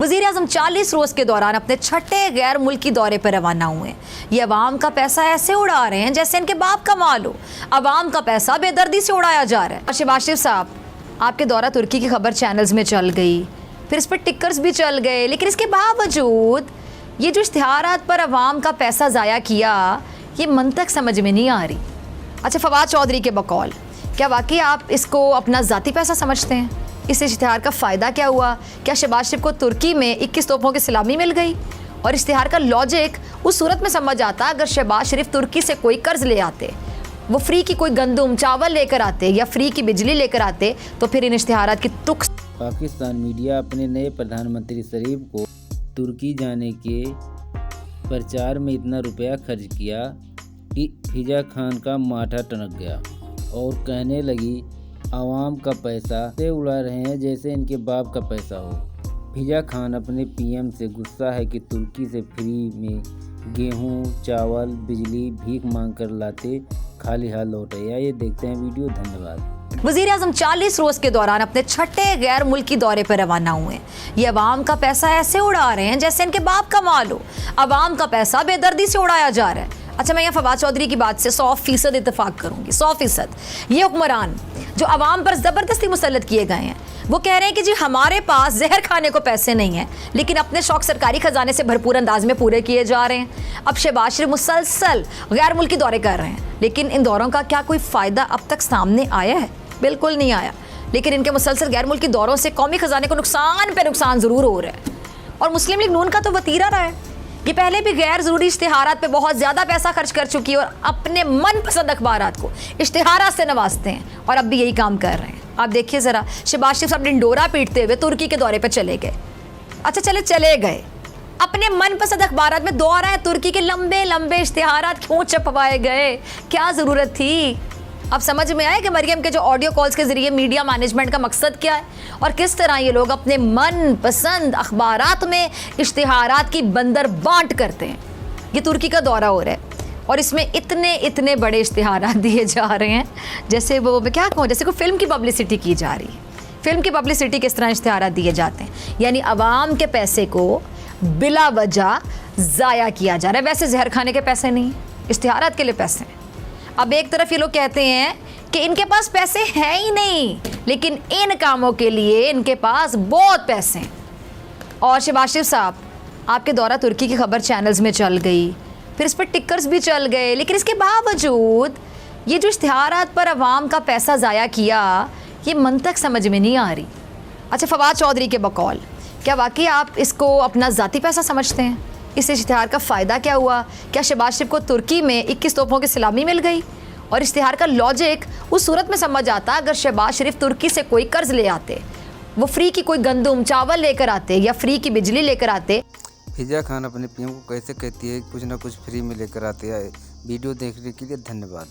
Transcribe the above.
वज़ीर-ए-आज़म 40 रोज़ के दौरान अपने छठे गैर मुल्की दौरे पर रवाना हुए। ये अवाम का पैसा ऐसे उड़ा रहे हैं जैसे इनके बाप का माल हो। अवाम का पैसा बेदर्दी से उड़ाया जा रहा है। शहबाज शरीफ साहब, आपके दौरा तुर्की की खबर चैनल्स में चल गई, फिर इस पर टिकर्स भी चल गए, लेकिन इसके बावजूद ये जो इश्तिहारात पर अवाम का पैसा ज़ाया किया, ये मंतक समझ में नहीं आ रही। अच्छा, फवाद चौधरी के बकौल, क्या वाकई आप इसको अपना ज़ाती पैसा समझते हैं? इस इश्तिहार का फ़ायदा क्या हुआ? क्या शहबाज शरीफ को तुर्की में 21 तोपों की सलामी मिल गई? और इश्तिहार का लॉजिक उस सूरत में समझ आता अगर शहबाज शरीफ तुर्की से कोई कर्ज ले आते, वो फ्री की कोई गंदुम चावल लेकर आते या फ्री की बिजली लेकर आते, तो फिर इन इश्तिहारात की तुक। पाकिस्तान मीडिया अपने नए प्रधानमंत्री शरीफ को तुर्की जाने के प्रचार में इतना रुपया खर्च किया कि फिजा खान का माथा टनक गया और कहने लगी आवाम का पैसा से उड़ा रहे हैं जैसे इनके बाप का पैसा हो। फिजा खान अपने पीएम से गुस्सा है कि तुर्की से फ्री में गेहूं, चावल, बिजली भीख मांग कर लाते, खाली हाथ लौट आया। ये देखते हैं वीडियो। धन्यवाद। वज़ीर-ए-आज़म 40 रोज़ के दौरान अपने छठे गैर मुल्की दौरे पर रवाना हुए। ये अवाम का पैसा ऐसे उड़ा रहे हैं जैसे इनके बाप का माल हो। अवाम का पैसा बेदर्दी से उड़ाया जा रहा है। अच्छा, मैं यहाँ फवाद चौधरी की बात से 100% इत्तेफाक करूँगी, 100%। ये हुक्मरान जो अवाम पर ज़बरदस्ती मुसल्लत किए गए हैं, वो कह रहे हैं कि जी हमारे पास जहर खाने को पैसे नहीं हैं, लेकिन अपने शौक सरकारी खजाने से भरपूर अंदाज में पूरे किए जा रहे हैं। अब शहबाज शरीफ मुसलसल गैर मुल्की दौरे कर रहे हैं, लेकिन इन दौरों का क्या कोई फ़ायदा अब तक सामने आया है? बिल्कुल नहीं आया। लेकिन इनके मुसलसल गैर मुल्की दौरों से कौमी खजाने को नुकसान पे नुकसान ज़रूर हो रहा है। और मुस्लिम लीग नून का तो वतीरा रहा है, ये पहले भी गैर ज़रूरी इश्तिहारात पे बहुत ज़्यादा पैसा खर्च कर चुकी है और अपने मनपसंद अखबारात को इश्तिहारात से नवाजते हैं, और अब भी यही काम कर रहे हैं। आप देखिए ज़रा, शहबाज शरीफ साहब डिंडोरा पीटते हुए तुर्की के दौरे पर चले गए। अच्छा, चले गए, अपने मनपसंद अखबारात में दौरा है तुर्की के लंबे लंबे इश्तिहारात क्यों छपवाए गए? क्या ज़रूरत थी? अब समझ में आया कि मरियम के जो ऑडियो कॉल्स के ज़रिए मीडिया मैनेजमेंट का मकसद क्या है और किस तरह ये लोग अपने मनपसंद अखबारात में इश्तिहारात की बंदर बांट करते हैं। ये तुर्की का दौरा हो रहा है और इसमें इतने बड़े इश्तिहारात दिए जा रहे हैं जैसे वो क्या कहूँ, जैसे कोई फिल्म की पब्लिसिटी की जा रही है। फिल्म की पब्लिसिटी किस तरह इश्तिहारात दिए जाते हैं, यानी अवाम के पैसे को बिला वजह ज़ाया किया जा रहा है। वैसे जहर खाने के पैसे नहीं, इश्तिहारात के लिए पैसे हैं। अब एक तरफ ये लोग कहते हैं कि इनके पास पैसे हैं ही नहीं, लेकिन इन कामों के लिए इनके पास बहुत पैसे हैं। और शहबाज शरीफ साहब, आपके दौरा तुर्की की खबर चैनल्स में चल गई, फिर इस पर टिकर्स भी चल गए, लेकिन इसके बावजूद ये जो इश्तिहारात पर अवाम का पैसा ज़ाया किया, ये मंतक समझ में नहीं आ रही। अच्छा, फवाद चौधरी के बकौल, क्या वाकई आप इसको अपना ज़ाती पैसा समझते हैं? इस इश्तिहार का फ़ायदा क्या हुआ? क्या शहबाज शरीफ को तुर्की में 21 तोपों की सलामी मिल गई? और इश्तिहार का लॉजिक उस सूरत में समझ आता अगर शहबाज शरीफ तुर्की से कोई कर्ज ले आते, वो फ्री की कोई गंदुम चावल लेकर आते या फ्री की बिजली लेकर आते। फिजा खान अपने पीएम को कैसे कहती है कुछ ना कुछ फ्री में लेकर आते हैं। वीडियो देखने के लिए धन्यवाद।